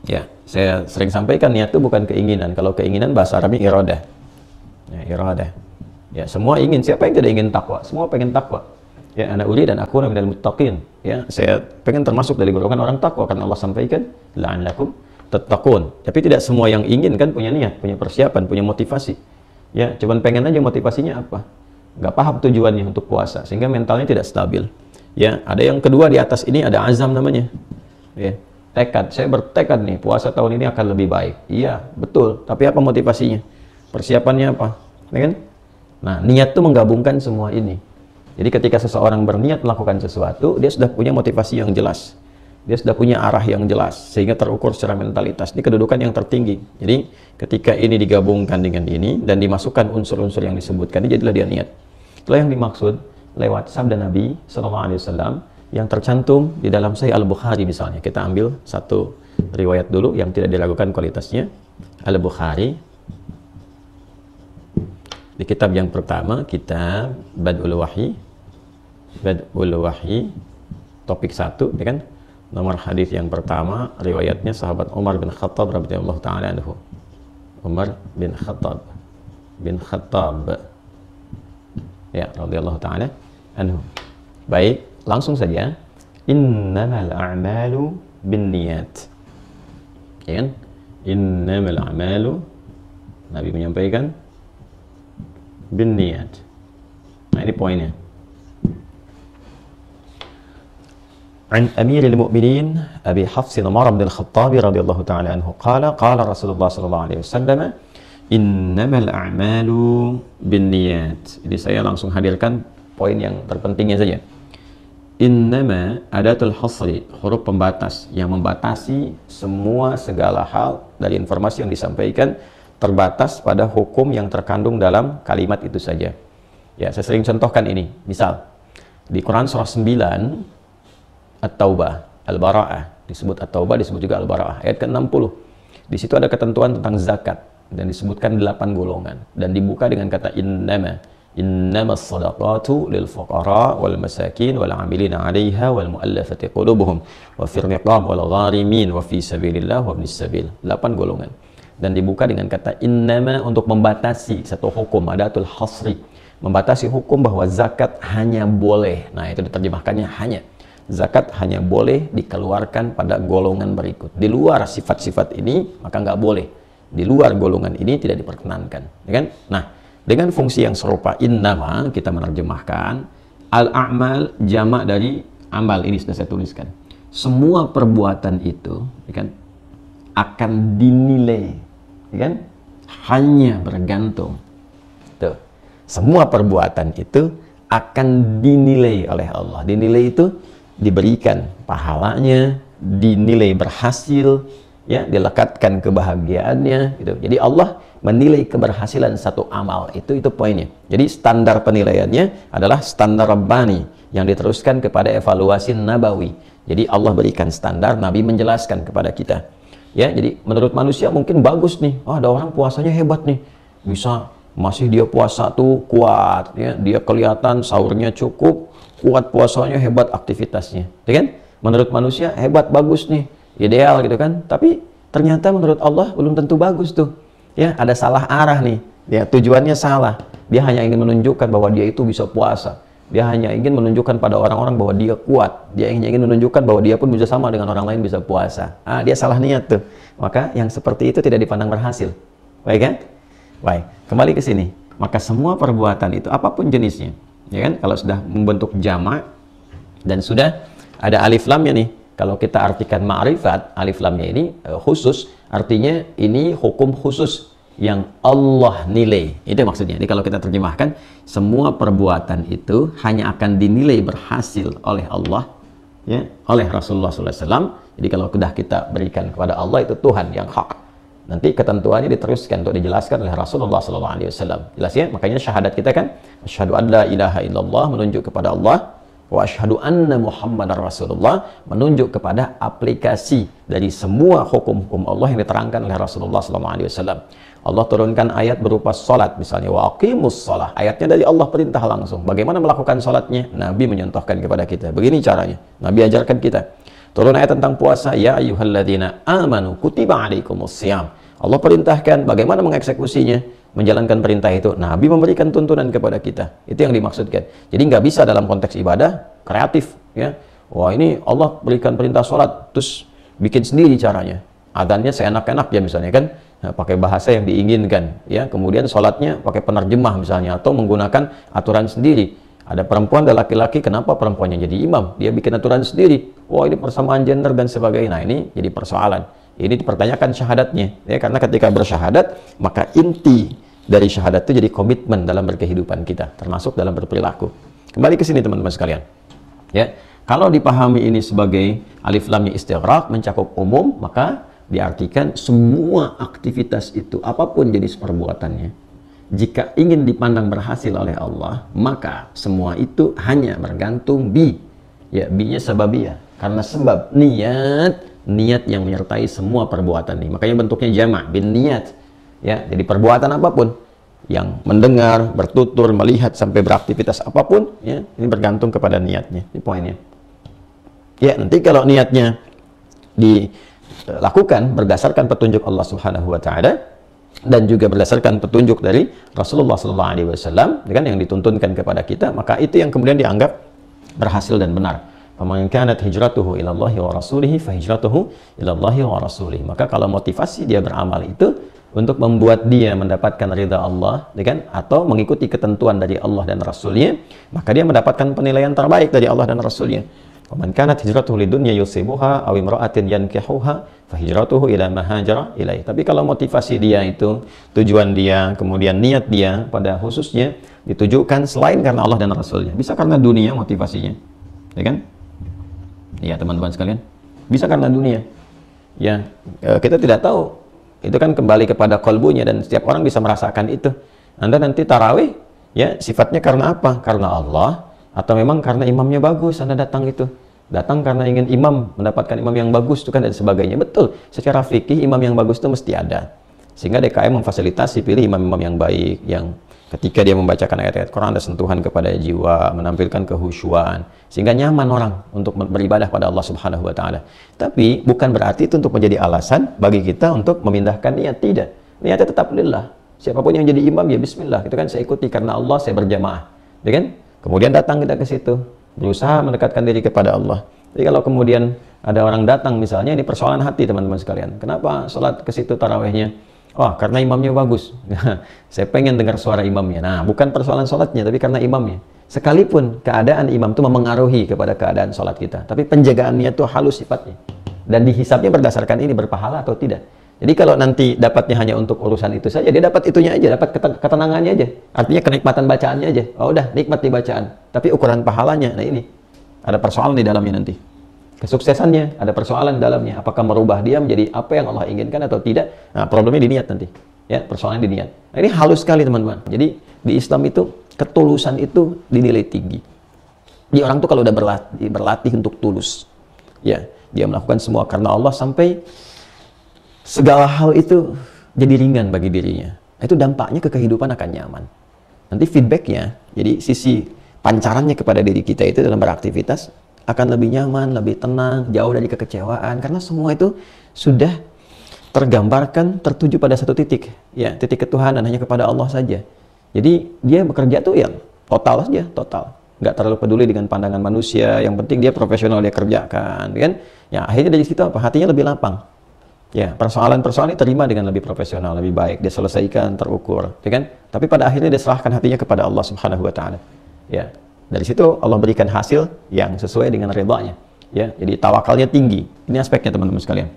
Ya, saya sering sampaikan niat itu bukan keinginan. Kalau keinginan bahasa Arabnya iradah. Ya, iradah. Ya, semua ingin. Siapa yang tidak ingin takwa? Semua pengen takwa. Ya, ana uri dan aku minal muttaqin. Ya, saya pengen termasuk dari golongan orang takwa karena Allah sampaikan la'allakum tattaqun. Tapi tidak semua yang ingin kan punya niat, punya persiapan, punya motivasi. Ya, cuman pengen aja, motivasinya apa? Nggak paham tujuannya untuk puasa, sehingga mentalnya tidak stabil. Ya, ada yang kedua di atas ini ada azam namanya. Ya, tekad. Saya bertekad nih puasa tahun ini akan lebih baik. Iya, betul. Tapi apa motivasinya? Persiapannya apa? Ya kan? Nah, niat itu menggabungkan semua ini. Jadi ketika seseorang berniat melakukan sesuatu, dia sudah punya motivasi yang jelas. Dia sudah punya arah yang jelas, sehingga terukur secara mentalitas. Ini kedudukan yang tertinggi. Jadi ketika ini digabungkan dengan ini dan dimasukkan unsur-unsur yang disebutkan, ini jadilah dia niat. Itulah yang dimaksud lewat sabda Nabi SAW yang tercantum di dalam Sahih Al-Bukhari misalnya. Kita ambil satu riwayat dulu yang tidak diragukan kualitasnya. Al-Bukhari di kitab yang pertama, kitab Bad'ul Wahyi. Bad'ul Wahyi topik 1, ya kan? Nomor hadis yang pertama, riwayatnya sahabat Umar bin Khattab radhiyallahu taala anhu. Umar bin Khattab ya, radhiyallahu taala anhu. Baik, langsung saja. Innamal a'malu binniyat. Ya kan? Innamal a'malu, Nabi menyampaikan binniyat. Nah, ini poinnya. عن أمير المؤمنين أبي حفص عمر بن الخطاب رضي الله تعالى عنه قال قال رسول الله صلى الله عليه وسلم إنما الأعمال بالنيات. Jadi saya langsung hadirkan poin yang terpentingnya saja. Innama adatul hasri, huruf pembatas yang membatasi semua segala hal dari informasi yang disampaikan, terbatas pada hukum yang terkandung dalam kalimat itu saja. Ya, saya sering contohkan ini. Misal di Quran surah 9 At-Taubah, Al-Bara'ah, disebut At-Taubah, disebut juga Al-Bara'ah, ayat ke-60. Di situ ada ketentuan tentang zakat dan disebutkan 8 golongan dan dibuka dengan kata innamas shadaqatu lil fuqara wal masakin wal 'amilina 'alaiha wal mu'allafati qulubuhum wa fir riqab wal gharimin wa fi sabilillah wa ibnis sabil. 8 golongan. Dan dibuka dengan kata innama untuk membatasi satu hukum, adatul hasri, membatasi hukum bahwa zakat hanya boleh. Nah, itu diterjemahkannya hanya. Zakat hanya boleh dikeluarkan pada golongan berikut. Di luar sifat-sifat ini, maka nggak boleh. Di luar golongan ini tidak diperkenankan. Ya kan? Nah, dengan fungsi yang serupa, innama, kita menerjemahkan, al-a'mal, jamak dari amal. Ini sudah saya tuliskan. Semua perbuatan itu, ya kan, akan dinilai. Ya kan? Hanya bergantung. Tuh. Semua perbuatan itu akan dinilai oleh Allah. Dinilai itu diberikan pahalanya, dinilai berhasil, ya, dilekatkan kebahagiaannya gitu. Jadi Allah menilai keberhasilan satu amal itu poinnya. Jadi standar penilaiannya adalah standar Rabbani yang diteruskan kepada evaluasi nabawi. Jadi Allah berikan standar, Nabi menjelaskan kepada kita. Ya, jadi menurut manusia mungkin bagus nih. Oh, ada orang puasanya hebat nih. Bisa masih dia puasa tuh kuat, ya, dia kelihatan sahurnya cukup, kuat puasanya, hebat aktivitasnya, ya kan? Menurut manusia hebat, bagus nih, ideal gitu kan? Tapi ternyata menurut Allah belum tentu bagus tuh. Ya, ada salah arah nih. Ya, tujuannya salah. Dia hanya ingin menunjukkan bahwa dia itu bisa puasa. Dia hanya ingin menunjukkan pada orang-orang bahwa dia kuat. Dia ingin menunjukkan bahwa dia pun bisa sama dengan orang lain bisa puasa. Ah, dia salah niat tuh. Maka yang seperti itu tidak dipandang berhasil. Baik kan? Baik, kembali ke sini. Maka semua perbuatan itu apapun jenisnya, ya kan, kalau sudah membentuk jamak dan sudah ada alif lamnya nih, kalau kita artikan ma'rifat, alif lamnya ini khusus, artinya ini hukum khusus yang Allah nilai, itu maksudnya. Jadi kalau kita terjemahkan, semua perbuatan itu hanya akan dinilai berhasil oleh Allah, ya, oleh Rasulullah SAW. Jadi kalau sudah kita berikan kepada Allah, itu Tuhan yang hak. Nanti ketentuannya diteruskan untuk dijelaskan oleh Rasulullah SAW. Jelas ya? Makanya syahadat kita kan, asyhadu an la ilaha illallah, menunjuk kepada Allah, wa asyhadu anna Muhammadar Rasulullah, menunjuk kepada aplikasi dari semua hukum-hukum Allah yang diterangkan oleh Rasulullah SAW. Allah turunkan ayat berupa salat, misalnya wa aqimus shalah. Ayatnya dari Allah, perintah langsung. Bagaimana melakukan salatnya? Nabi menyontohkan kepada kita. Begini caranya. Nabi ajarkan kita. Turun ayat tentang puasa, ya ayyuhalladzina amanu kutiba alaikumussyam. Allah perintahkan bagaimana mengeksekusinya, menjalankan perintah itu. Nabi memberikan tuntunan kepada kita. Itu yang dimaksudkan. Jadi nggak bisa dalam konteks ibadah kreatif, ya. Wah, ini Allah berikan perintah sholat, terus bikin sendiri caranya. Adanya seenak-enak ya misalnya kan, nah, pakai bahasa yang diinginkan, ya. Kemudian sholatnya pakai penerjemah misalnya, atau menggunakan aturan sendiri. Ada perempuan, ada laki-laki, kenapa perempuannya jadi imam? Dia bikin aturan sendiri. Wah, ini persamaan gender dan sebagainya. Nah, ini jadi persoalan. Ini dipertanyakan syahadatnya, ya, karena ketika bersyahadat, maka inti dari syahadat itu jadi komitmen dalam berkehidupan kita, termasuk dalam berperilaku. Kembali ke sini teman-teman sekalian. Ya, kalau dipahami ini sebagai alif lamnya istighraq, mencakup umum, maka diartikan semua aktivitas itu, apapun jenis perbuatannya, jika ingin dipandang berhasil oleh Allah, maka semua itu hanya bergantung ya, bi-nya sababiyah, karena sebab niat yang menyertai semua perbuatan ini. Makanya bentuknya jamak, bin niat, ya. Jadi perbuatan apapun yang mendengar, bertutur, melihat, sampai beraktivitas apapun, ya, ini bergantung kepada niatnya. Ini poinnya. Ya, nanti kalau niatnya dilakukan berdasarkan petunjuk Allah Subhanahu wa taala dan juga berdasarkan petunjuk dari Rasulullah SAW, kan, yang dituntunkan kepada kita, maka itu yang kemudian dianggap berhasil dan benar. Faman kanat hijratuhu ila Allahi wa rasulihi fa hijratuhu ila Allahi wa rasulihi. Maka kalau motivasi dia beramal itu untuk membuat dia mendapatkan ridha Allah, kan, atau mengikuti ketentuan dari Allah dan Rasulnya, maka dia mendapatkan penilaian terbaik dari Allah dan Rasulnya. Faman kanat hijratuhu lidunya yusibuha aw imra'atin yankihuha fa hijratuhu ila ma hajara ilaih. Tapi kalau motivasi dia itu, tujuan dia, kemudian niat dia pada khususnya ditujukan selain karena Allah dan Rasulnya, bisa karena dunia motivasinya, ya kan? Ya teman-teman sekalian, bisa karena dunia. Ya, kita tidak tahu. Itu kan kembali kepada kolbunya, dan setiap orang bisa merasakan itu. Anda nanti tarawih, ya, sifatnya karena apa? Karena Allah, atau memang karena imamnya bagus Anda datang itu. Datang karena ingin imam, mendapatkan imam yang bagus itu kan, dan sebagainya. Betul, secara fikih imam yang bagus itu mesti ada. Sehingga DKM memfasilitasi pilih imam-imam yang baik, yang ketika dia membacakan ayat-ayat Quran ada sentuhan kepada jiwa, menampilkan kehusyuan, sehingga nyaman orang untuk beribadah pada Allah Subhanahu wa taala. Tapi bukan berarti itu untuk menjadi alasan bagi kita untuk memindahkan niat, tidak. Niatnya tetap lillah. Siapapun yang jadi imam, ya bismillah, itu kan saya ikuti karena Allah, saya berjamaah. Ya kan? Kemudian datang kita ke situ, berusaha mendekatkan diri kepada Allah. Jadi kalau kemudian ada orang datang misalnya, ini persoalan hati teman-teman sekalian. Kenapa sholat ke situ tarawihnya? Oh, karena imamnya bagus. Saya pengen dengar suara imamnya. Nah, bukan persoalan sholatnya, tapi karena imamnya. Sekalipun keadaan imam itu memengaruhi kepada keadaan sholat kita, tapi penjagaannya itu halus sifatnya. Dan dihisapnya berdasarkan ini, berpahala atau tidak. Jadi kalau nanti dapatnya hanya untuk urusan itu saja, dia dapat itunya aja, dapat ketenangannya aja. Artinya kenikmatan bacaannya aja. Oh udah, nikmat di bacaan. Tapi ukuran pahalanya, nah ini. Ada persoalan di dalamnya nanti. Kesuksesannya ada persoalan di dalamnya, apakah merubah dia menjadi apa yang Allah inginkan atau tidak. Nah, problemnya di niat nanti, ya, persoalannya di niat. Nah, ini halus sekali teman-teman. Jadi di Islam itu ketulusan itu dinilai tinggi. Jadi orang tuh kalau udah berlatih untuk tulus, ya, dia melakukan semua karena Allah, sampai segala hal itu jadi ringan bagi dirinya. Nah, itu dampaknya ke kehidupan akan nyaman. Nanti feedbacknya, jadi sisi pancarannya kepada diri kita itu dalam beraktivitas akan lebih nyaman, lebih tenang, jauh dari kekecewaan, karena semua itu sudah tergambarkan, tertuju pada satu titik, ya, titik ketuhanan hanya kepada Allah saja. Jadi dia bekerja tuh yang total saja, total, nggak terlalu peduli dengan pandangan manusia, yang penting dia profesional, dia kerjakan, kan? Ya, akhirnya dari situ apa? Hatinya lebih lapang. Ya, persoalan-persoalan diterima dengan lebih profesional, lebih baik, dia selesaikan, terukur, ya kan? Tapi pada akhirnya dia serahkan hatinya kepada Allah Subhanahu wa taala. Ya. Dari situ Allah berikan hasil yang sesuai dengan ridha-Nya. Ya, jadi tawakalnya tinggi. Ini aspeknya teman-teman sekalian.